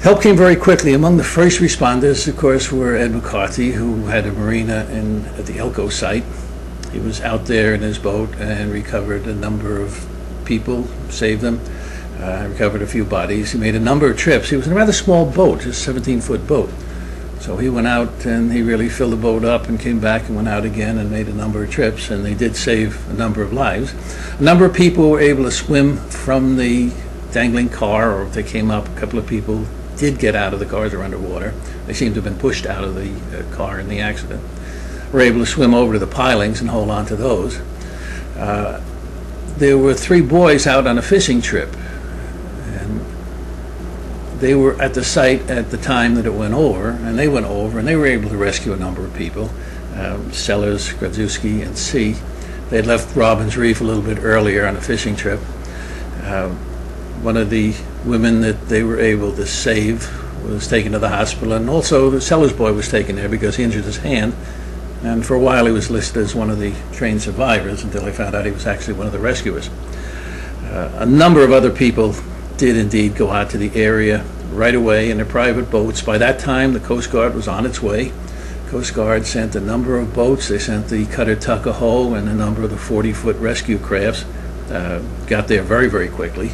Help came very quickly. Among the first responders, of course, were Ed McCarthy, who had a marina at the Elko site. He was out there in his boat and recovered a number of people, saved them, recovered a few bodies. He made a number of trips. He was in a rather small boat, just a 17-foot boat. So he went out and he really filled the boat up and came back and went out again and made a number of trips, and they did save a number of lives. A number of people were able to swim from the dangling car, or if they came up, a couple of people did get out of the cars or underwater. They seemed to have been pushed out of the car in the accident. Were able to swim over to the pilings and hold on to those. There were 3 boys out on a fishing trip, and they were at the site at the time that it went over, and they went over and they were able to rescue a number of people. Sellers, Gradzewski, and C. They had left Robbins Reef a little bit earlier on a fishing trip. One of the women that they were able to save was taken to the hospital, and also the Sellers boy was taken there because he injured his hand, and for a while he was listed as one of the train survivors until they found out he was actually one of the rescuers. A number of other people did indeed go out to the area right away in their private boats. By that time the Coast Guard was on its way. Coast Guard sent a number of boats. They sent the cutter Tuckahoe and a number of the 40-foot rescue crafts. Got there very, very quickly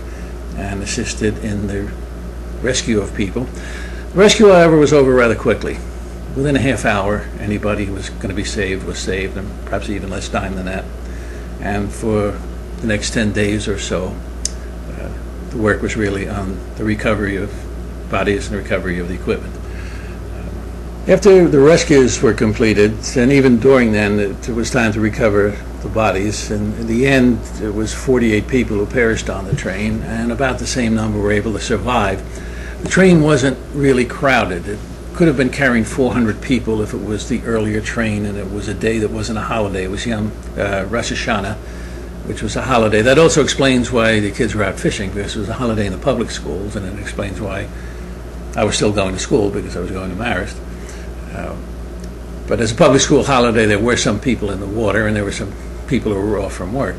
and assisted in the rescue of people. The rescue, however, was over rather quickly. Within a half hour, anybody who was going to be saved was saved, and perhaps even less time than that. And for the next 10 days or so, the work was really on the recovery of bodies and the recovery of the equipment. After the rescues were completed, and even during then, it was time to recover the bodies. And in the end, there was 48 people who perished on the train, and about the same number were able to survive. The train wasn't really crowded. It could have been carrying 400 people if it was the earlier train, and it was a day that wasn't a holiday. It was Rosh Hashanah, which was a holiday. That also explains why the kids were out fishing, because it was a holiday in the public schools, and it explains why I was still going to school, because I was going to Marist. But as a public school holiday, there were some people in the water, and there were some people who were off from work.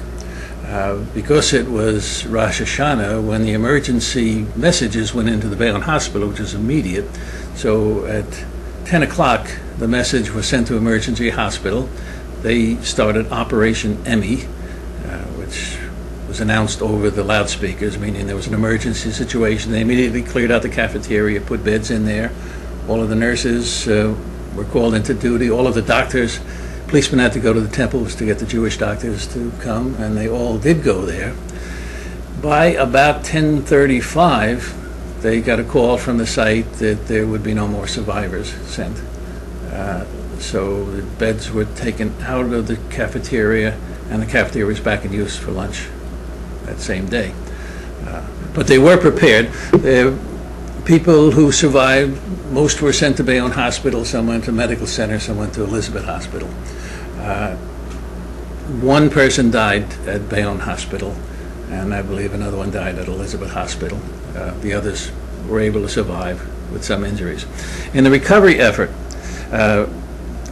Because it was Rosh Hashanah, when the emergency messages went into the Bayonne hospital, which was immediate, so at 10 o'clock, the message was sent to emergency hospital. They started Operation Emmy, which was announced over the loudspeakers, meaning there was an emergency situation. They immediately cleared out the cafeteria, put beds in there. All of the nurses were called into duty. All of the doctors, policemen had to go to the temples to get the Jewish doctors to come, and they all did go there. By about 10:35, they got a call from the site that there would be no more survivors sent. So the beds were taken out of the cafeteria, and the cafeteria was back in use for lunch that same day. But they were prepared. People who survived, most were sent to Bayonne Hospital, some went to Medical Center, some went to Elizabeth Hospital. One person died at Bayonne Hospital, and I believe another one died at Elizabeth Hospital. The others were able to survive with some injuries. In the recovery effort,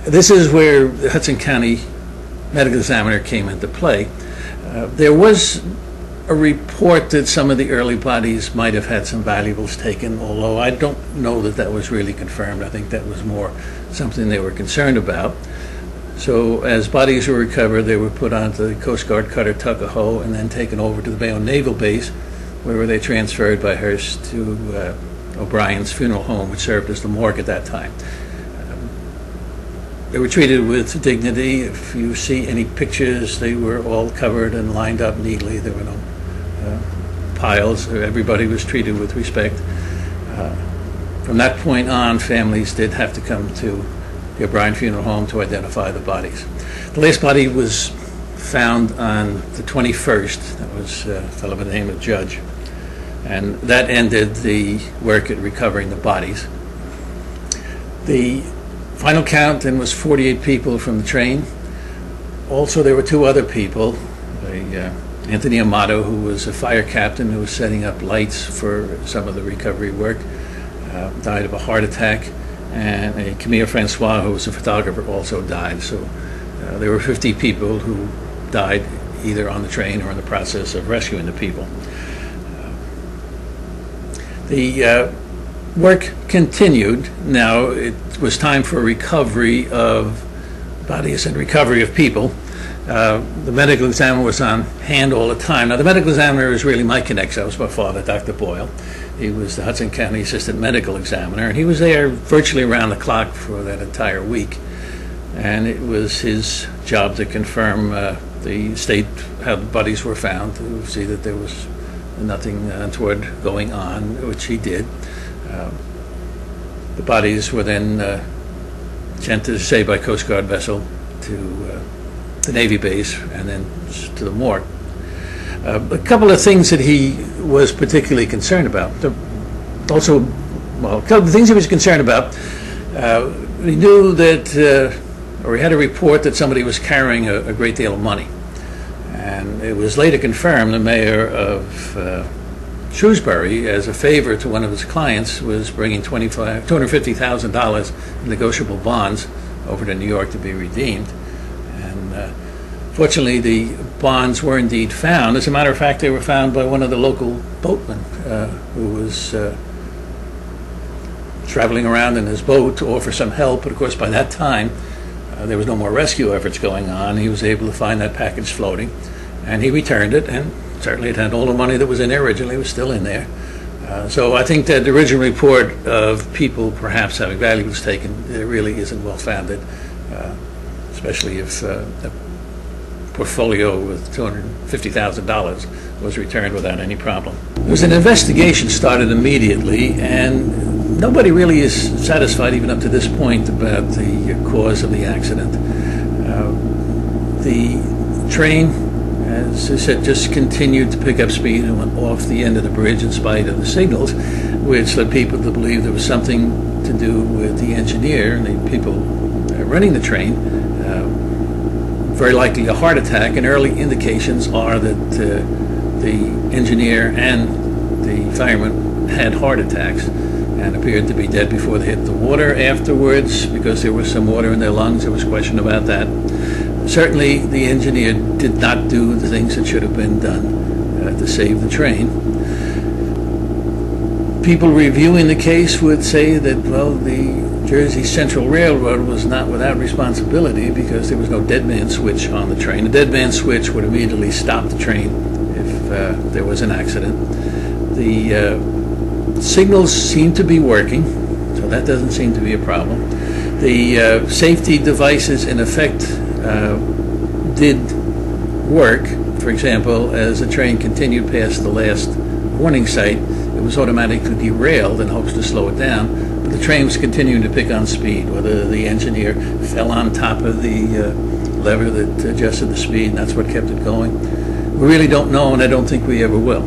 this is where the Hudson County Medical Examiner came into play. There was a report that some of the early bodies might have had some valuables taken, although I don't know that that was really confirmed. I think that was more something they were concerned about. So as bodies were recovered, they were put onto the Coast Guard cutter Tuckahoe and then taken over to the Bayonne Naval Base, where they transferred by Hearst to O'Brien's funeral home, which served as the morgue at that time. They were treated with dignity. If you see any pictures, they were all covered and lined up neatly. There were no piles. Everybody was treated with respect. From that point on, families did have to come to the O'Brien funeral home to identify the bodies. The last body was found on the 21st. That was a fellow by the name of Judge. And that ended the work at recovering the bodies. The final count then was 48 people from the train. Also, there were 2 other people. Anthony Amato, who was a fire captain who was setting up lights for some of the recovery work, died of a heart attack. And Camille Francois, who was a photographer, also died. So there were 50 people who died either on the train or in the process of rescuing the people. The Work continued. Now it was time for recovery of bodies and recovery of people. The medical examiner was on hand all the time. Now the medical examiner was really my connection. That was my father, Dr. Boyle. He was the Hudson County Assistant Medical Examiner, and he was there virtually around the clock for that entire week. And it was his job to confirm the state, how the bodies were found, to see that there was nothing untoward going on, which he did. The bodies were then sent to, say, by Coast Guard vessel to the Navy base and then to the morgue. A couple of things that he was particularly concerned about. A couple of things he was concerned about. He knew that, or he had a report that somebody was carrying a great deal of money. And it was later confirmed the mayor of Shrewsbury, as a favor to one of his clients, was bringing $250,000 in negotiable bonds over to New York to be redeemed. And fortunately, the bonds were indeed found. As a matter of fact, they were found by one of the local boatmen who was traveling around in his boat to offer some help. But of course, by that time, there was no more rescue efforts going on. He was able to find that package floating, and he returned it, and certainly it had all the money that was in there originally was still in there. So I think that the original report of people perhaps having valuables taken really isn't well founded, especially if a portfolio with $250,000 was returned without any problem. There was an investigation started immediately, and nobody really is satisfied even up to this point about the cause of the accident. The train, as I said, just continued to pick up speed and went off the end of the bridge in spite of the signals, which led people to believe there was something to do with the engineer and the people running the train. Very likely a heart attack, and early indications are that the engineer and the fireman had heart attacks and appeared to be dead before they hit the water. Afterwards, because there was some water in their lungs, there was question about that. Certainly, the engineer did not do the things that should have been done to save the train. People reviewing the case would say that, well, the Jersey Central Railroad was not without responsibility because there was no dead man switch on the train. The dead man switch would immediately stop the train if there was an accident. The signals seem to be working, so that doesn't seem to be a problem. The safety devices, in effect, did work. For example, as the train continued past the last warning site, it was automatically derailed in hopes to slow it down. But the train was continuing to pick on speed, whether the engineer fell on top of the lever that adjusted the speed, and that's what kept it going. We really don't know, and I don't think we ever will.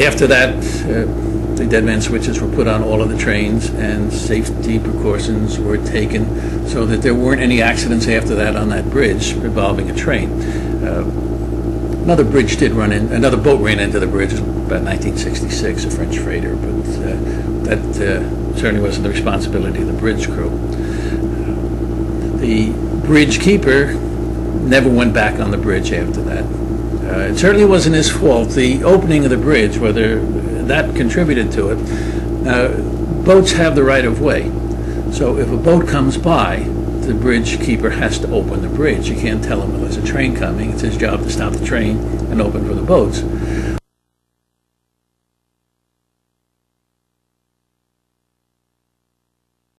After that, the dead man switches were put on all of the trains, and safety precautions were taken so that there weren't any accidents after that on that bridge involving a train. Another boat ran into the bridge about 1966, a French freighter, but that certainly wasn't the responsibility of the bridge crew. The bridge keeper never went back on the bridge after that. It certainly wasn't his fault. The opening of the bridge, whether that contributed to it, boats have the right of way. So if a boat comes by, the bridge keeper has to open the bridge. You can't tell him, well, there's a train coming. It's his job to stop the train and open for the boats.